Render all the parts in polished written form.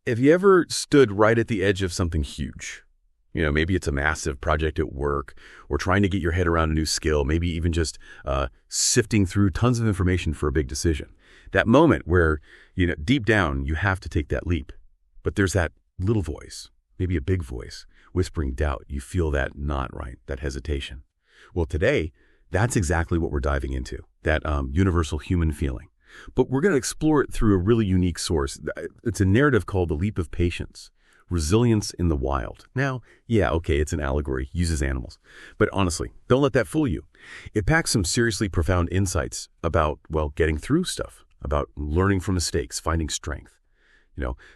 Have you ever stood right at the edge of something huge? Maybe it's a massive project at work or trying to get your head around a new skill, maybe even just sifting through tons of information for a big decision. That moment where, deep down, you have to take that leap. But there's that little voice, maybe a big voice, whispering doubt. You feel that not right, that hesitation. Well, today, that's exactly what we're diving into, that universal human feeling. But we're going to explore it through a really unique source. It's a narrative called The Leap of Patience, Resilience in the Wild. Now, yeah, okay, it's an allegory, uses animals. But honestly, don't let that fool you. It packs some seriously profound insights about, well, getting through stuff, about learning from mistakes, finding strength.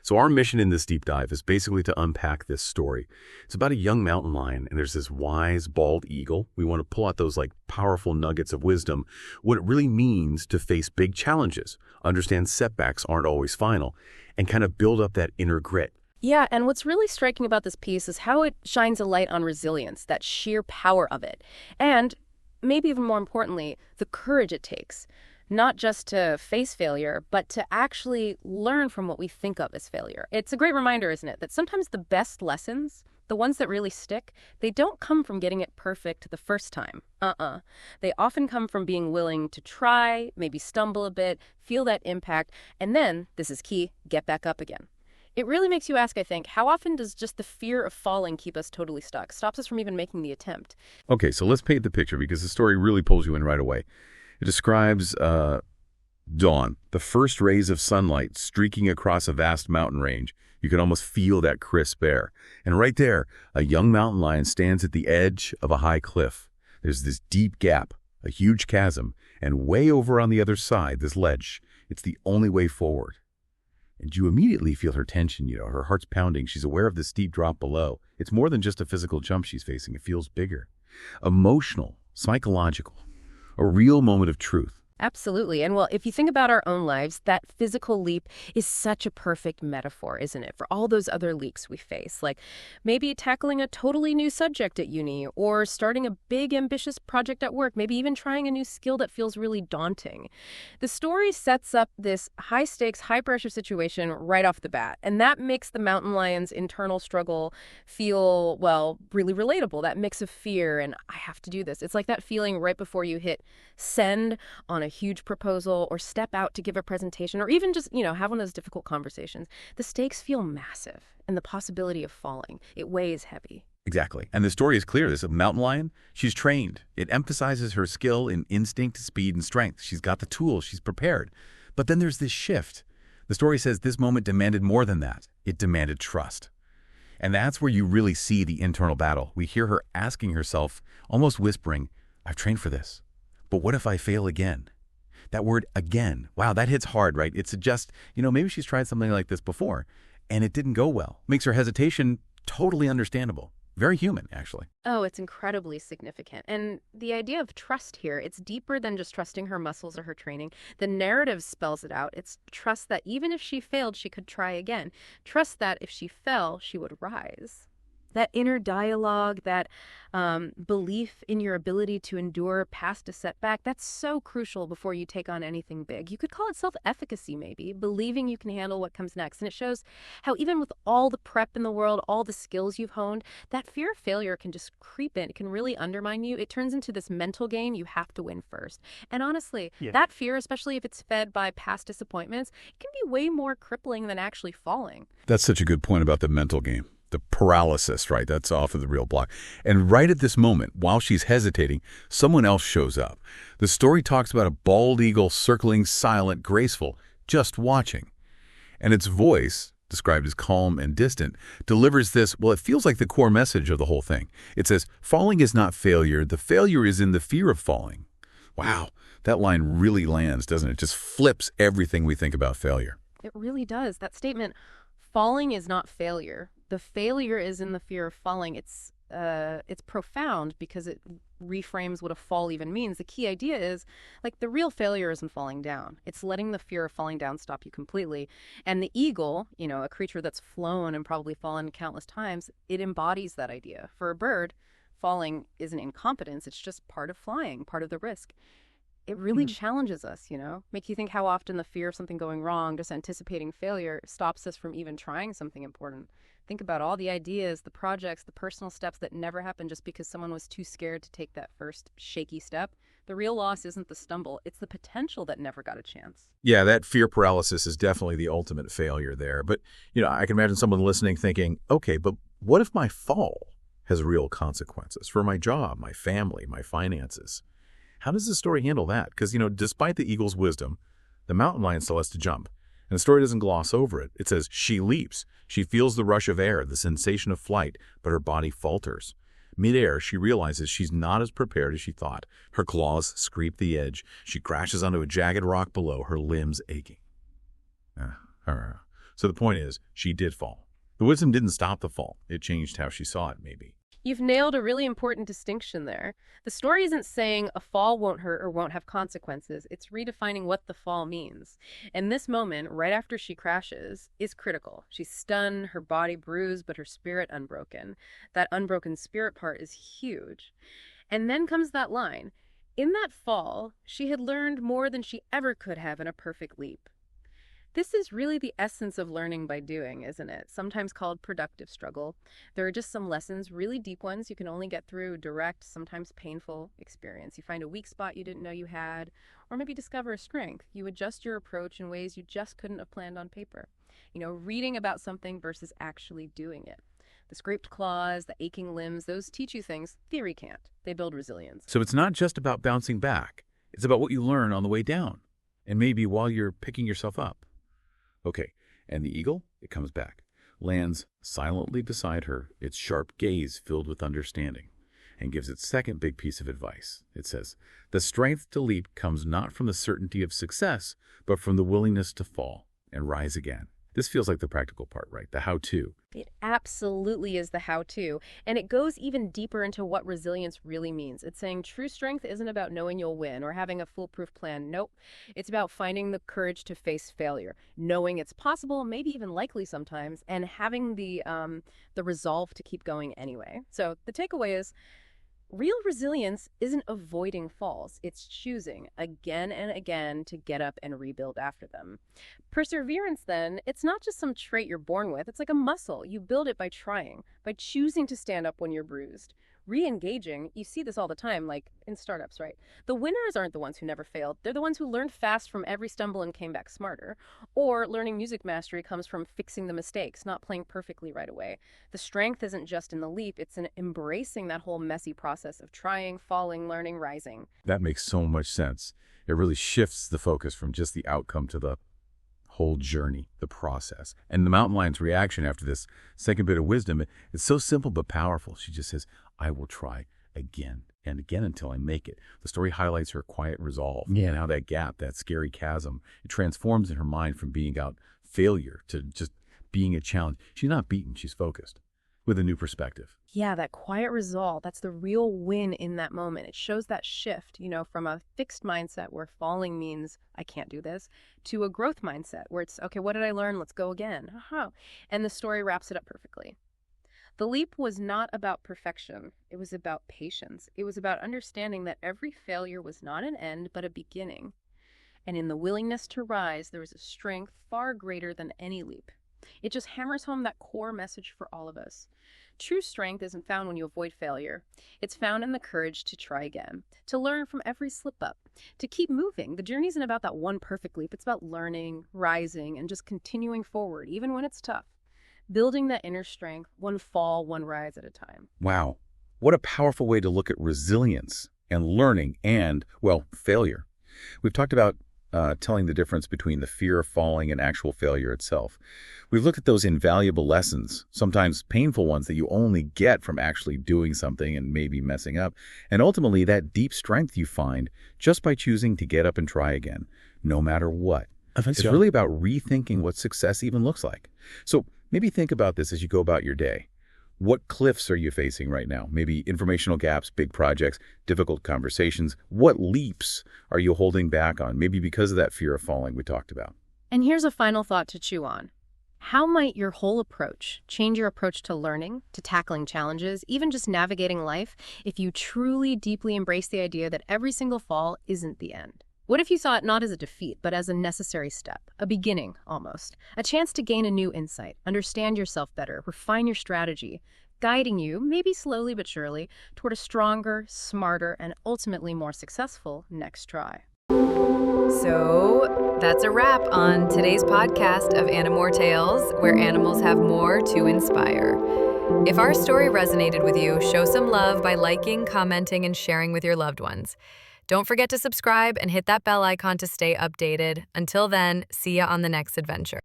So our mission in this deep dive is basically to unpack this story. It's about a young mountain lion, and there's this wise, bald eagle. We want to pull out those powerful nuggets of wisdom, what it really means to face big challenges, understand setbacks aren't always final, and kind of build up that inner grit. Yeah, and what's really striking about this piece is how it shines a light on resilience, that sheer power of it. And maybe even more importantly, the courage it takes. Not just to face failure, but to actually learn from what we think of as failure. It's a great reminder, isn't it, that sometimes the best lessons, the ones that really stick, they don't come from getting it perfect the first time. They often come from being willing to try, maybe stumble a bit, feel that impact, and then, this is key, get back up again. It really makes you ask, I think, how often does just the fear of falling keep us totally stuck, stops us from even making the attempt? Okay, so let's paint the picture because the story really pulls you in right away. It describes dawn, the first rays of sunlight streaking across a vast mountain range. You can almost feel that crisp air. And right there, a young mountain lion stands at the edge of a high cliff. There's this deep gap, a huge chasm, and way over on the other side, this ledge. It's the only way forward. And you immediately feel her tension, her heart's pounding. She's aware of the steep drop below. It's more than just a physical jump she's facing. It feels bigger. Emotional, psychological. A real moment of truth. Absolutely. And well, if you think about our own lives, that physical leap is such a perfect metaphor, isn't it, for all those other leaps we face, like maybe tackling a totally new subject at uni or starting a big, ambitious project at work, maybe even trying a new skill that feels really daunting. The story sets up this high-stakes, high-pressure situation right off the bat, and that makes the mountain lion's internal struggle feel, well, really relatable, that mix of fear and I have to do this. It's like that feeling right before you hit send on a huge proposal or step out to give a presentation or even just, have one of those difficult conversations. The stakes feel massive and the possibility of falling, it weighs heavy. Exactly. And the story is clear. This mountain lion, she's trained. It emphasizes her skill in instinct, speed, and strength. She's got the tools. She's prepared. But then there's this shift. The story says this moment demanded more than that. It demanded trust. And that's where you really see the internal battle. We hear her asking herself, almost whispering, I've trained for this. But what if I fail again? That word again, wow, that hits hard, right? It suggests, maybe she's tried something like this before and it didn't go well. Makes her hesitation totally understandable. Very human, actually. Oh, it's incredibly significant. And the idea of trust here, it's deeper than just trusting her muscles or her training. The narrative spells it out. It's trust that even if she failed, she could try again. Trust that if she fell, she would rise. That inner dialogue, that belief in your ability to endure past a setback, that's so crucial before you take on anything big. You could call it self-efficacy, maybe, believing you can handle what comes next. And it shows how even with all the prep in the world, all the skills you've honed, that fear of failure can just creep in. It can really undermine you. It turns into this mental game you have to win first. And honestly, that fear, especially if it's fed by past disappointments, can be way more crippling than actually falling. That's such a good point about the mental game. The paralysis, right? That's off of the real block. And right at this moment, while she's hesitating, someone else shows up. The story talks about a bald eagle circling, silent, graceful, just watching. And its voice, described as calm and distant, delivers this, well, it feels like the core message of the whole thing. It says, falling is not failure. The failure is in the fear of falling. Wow, that line really lands, doesn't it? It just flips everything we think about failure. It really does. That statement, falling is not failure. The failure is in the fear of falling. It's profound because it reframes what a fall even means. The key idea is, the real failure isn't falling down. It's letting the fear of falling down stop you completely. And the eagle, a creature that's flown and probably fallen countless times, it embodies that idea. For a bird, falling isn't incompetence. It's just part of flying, part of the risk. It really challenges us, make you think how often the fear of something going wrong, just anticipating failure, stops us from even trying something important. Think about all the ideas, the projects, the personal steps that never happened just because someone was too scared to take that first shaky step. The real loss isn't the stumble, it's the potential that never got a chance. Yeah, that fear paralysis is definitely the ultimate failure there. But, I can imagine someone listening thinking, okay, but what if my fall has real consequences for my job, my family, my finances? How does the story handle that? Because, despite the eagle's wisdom, the mountain lion still has to jump. And the story doesn't gloss over it. It says she leaps. She feels the rush of air, the sensation of flight, but her body falters. Mid-air, she realizes she's not as prepared as she thought. Her claws scrape the edge. She crashes onto a jagged rock below, her limbs aching. So the point is, she did fall. The wisdom didn't stop the fall. It changed how she saw it, maybe. You've nailed a really important distinction there. The story isn't saying a fall won't hurt or won't have consequences. It's redefining what the fall means. And this moment, right after she crashes, is critical. She's stunned, her body bruised, but her spirit unbroken. That unbroken spirit part is huge. And then comes that line. In that fall, she had learned more than she ever could have in a perfect leap. This is really the essence of learning by doing, isn't it? Sometimes called productive struggle. There are just some lessons, really deep ones, you can only get through direct, sometimes painful experience. You find a weak spot you didn't know you had, or maybe discover a strength. You adjust your approach in ways you just couldn't have planned on paper. Reading about something versus actually doing it. The scraped claws, the aching limbs, those teach you things theory can't. They build resilience. So it's not just about bouncing back. It's about what you learn on the way down, and maybe while you're picking yourself up. Okay, and the eagle, it comes back, lands silently beside her, its sharp gaze filled with understanding, and gives its second big piece of advice. It says, the strength to leap comes not from the certainty of success, but from the willingness to fall and rise again. This feels like the practical part, right? The how-to. It absolutely is the how-to, and it goes even deeper into what resilience really means. It's saying true strength isn't about knowing you'll win or having a foolproof plan. Nope. It's about finding the courage to face failure, knowing it's possible, maybe even likely sometimes, and having the resolve to keep going anyway. So the takeaway is, real resilience isn't avoiding falls. It's choosing again and again to get up and rebuild after them. Perseverance, then, it's not just some trait you're born with. It's like a muscle. You build it by trying, by choosing to stand up when you're bruised. Re-engaging, you see this all the time, like in startups, right? The winners aren't the ones who never failed. They're the ones who learned fast from every stumble and came back smarter. Or learning music mastery comes from fixing the mistakes, not playing perfectly right away. The strength isn't just in the leap, it's in embracing that whole messy process of trying, falling, learning, rising. That makes so much sense. It really shifts the focus from just the outcome to the whole journey, the process. And the mountain lion's reaction after this second bit of wisdom, it's so simple but powerful. She just says, I will try again and again until I make it. The story highlights her quiet resolve and how that gap, that scary chasm, it transforms in her mind from being about failure to just being a challenge. She's not beaten, she's focused with a new perspective. Yeah, that quiet resolve, that's the real win in that moment. It shows that shift, from a fixed mindset where falling means I can't do this, to a growth mindset where it's, okay, what did I learn? Let's go again. And the story wraps it up perfectly. The leap was not about perfection. It was about patience. It was about understanding that every failure was not an end, but a beginning. And in the willingness to rise, there was a strength far greater than any leap. It just hammers home that core message for all of us. True strength isn't found when you avoid failure. It's found in the courage to try again, to learn from every slip-up, to keep moving. The journey isn't about that one perfect leap. It's about learning, rising, and just continuing forward, even when it's tough. Building that inner strength, one fall, one rise at a time. Wow. What a powerful way to look at resilience and learning and, well, failure. We've talked about telling the difference between the fear of falling and actual failure itself. We've looked at those invaluable lessons, sometimes painful ones that you only get from actually doing something and maybe messing up, and ultimately that deep strength you find just by choosing to get up and try again, no matter what. It's really about rethinking what success even looks like. So maybe think about this as you go about your day. What cliffs are you facing right now? Maybe informational gaps, big projects, difficult conversations. What leaps are you holding back on? Maybe because of that fear of falling we talked about. And here's a final thought to chew on. How might your whole approach change your approach to learning, to tackling challenges, even just navigating life, if you truly deeply embrace the idea that every single fall isn't the end? What if you saw it not as a defeat, but as a necessary step, a beginning almost, a chance to gain a new insight, understand yourself better, refine your strategy, guiding you, maybe slowly but surely, toward a stronger, smarter, and ultimately more successful next try? So that's a wrap on today's podcast of Animore Tales, where animals have more to inspire. If our story resonated with you, show some love by liking, commenting, and sharing with your loved ones. Don't forget to subscribe and hit that bell icon to stay updated. Until then, see ya on the next adventure.